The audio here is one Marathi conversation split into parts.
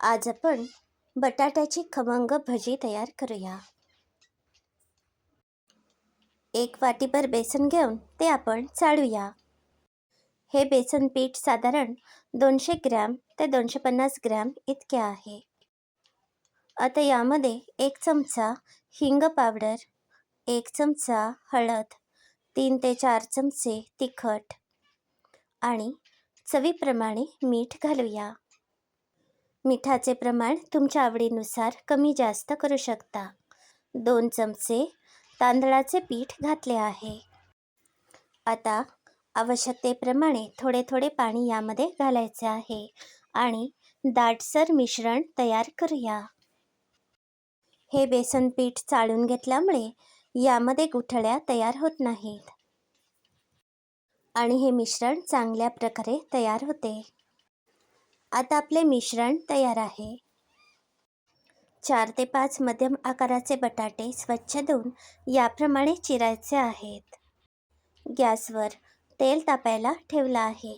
आज आपण बटाट्याची खमंग भजी तयार करूया। एक वाटीभर बेसन घेऊन ते आपण चाळूया। हे बेसन पीठ साधारण 200 ग्रॅम ते 250 ग्रॅम इतके आहे। आता यामध्ये 1 चमचा हिंग पावडर, 1 चमचा हळद, 3 ते 4 चमचे तिखट आणि चवीप्रमाणे मीठ घालूया। मिठाचे प्रमाण तुमच्या आवडीनुसार कमी जास्त करू शकता। 2 चमचे तांदळाचे पीठ घातले आहे। आता आवश्यकतेप्रमाणे थोडे थोडे पाणी यामध्ये घालायचे आहे आणि दाटसर मिश्रण तयार करूया। हे बेसन पीठ चाळून घेतल्यामुळे यामध्ये गुठळ्या तयार होत नाहीत आणि हे मिश्रण चांगल्या प्रकारे तयार होते। आता आपले मिश्रण तयार आहे। 4 ते 5 मध्यम आकाराचे बटाटे स्वच्छ धुवून याप्रमाणे चिरायचे आहेत। गॅसवर तेल तापायला ठेवलं आहे।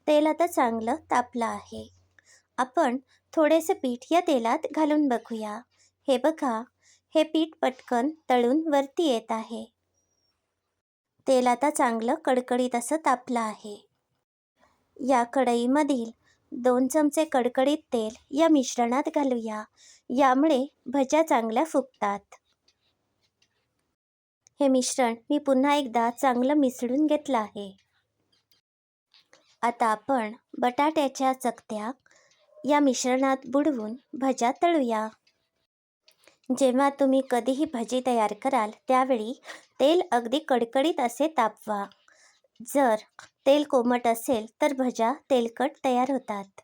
तेल आता चांगलं तापलं आहे। आपण थोडेसे पीठ या तेलात घालून बघूया। हे बघा, हे पीठ पटकन तळून वरती येत आहे। तेल आता चांगलं कडकडीत असं तापलं आहे। या कढईमधील 2 चमचे कडकडीत तेल या मिश्रणात घालूया। यामुळे भज्या चांगल्या फुगतात। हे मिश्रण मी पुन्हा एकदा चांगलं मिसळून घेतलं आहे। आता आपण बटाट्याच्या चकत्या या मिश्रणात बुडवून भज्या तळूया। जेव्हा तुम्ही कधीही भजी तयार कराल त्यावेळी तेल अगदी कडकडीत असे तापवा। जर तेल कोमट असेल तर भज्या तेलकट तयार होतात।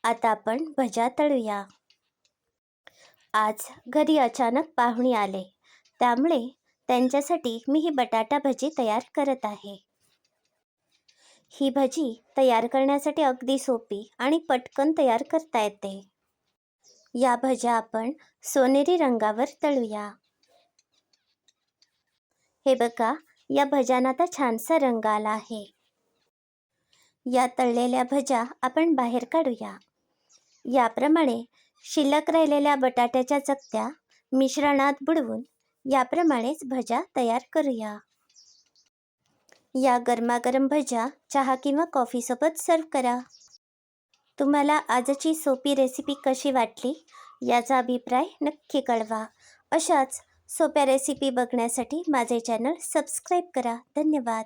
आता आपण भज्या तळूया। आज घरी अचानक पाहुणे आले, त्यामुळे त्यांच्यासाठी मी ही बटाटा भजी तयार करत आहे। ही भजी तयार करण्यासाठी अगदी सोपी आणि पटकन तयार करता येते। या भज्या आपण सोनेरी रंगावर तळूया। हे बघा, या भज्यांना आता छानसा रंग आला आहे। या तळलेल्या भज्या आपण बाहेर काढूया। याप्रमाणे शिल्लक राहिलेल्या बटाट्याच्या चकत्या मिश्रणात बुडवून याप्रमाणेच भज्या तयार करूया। या गरमागरम भज्या चहा किंवा कॉफीसोबत सर्व करा। तुम्हाला आजची सोपी रेसिपी कशी वाटली याचा अभिप्राय नक्की कळवा। अशाच सोप्या रेसिपी बघण्यासाठी माझे चॅनल सबस्क्राईब करा। धन्यवाद।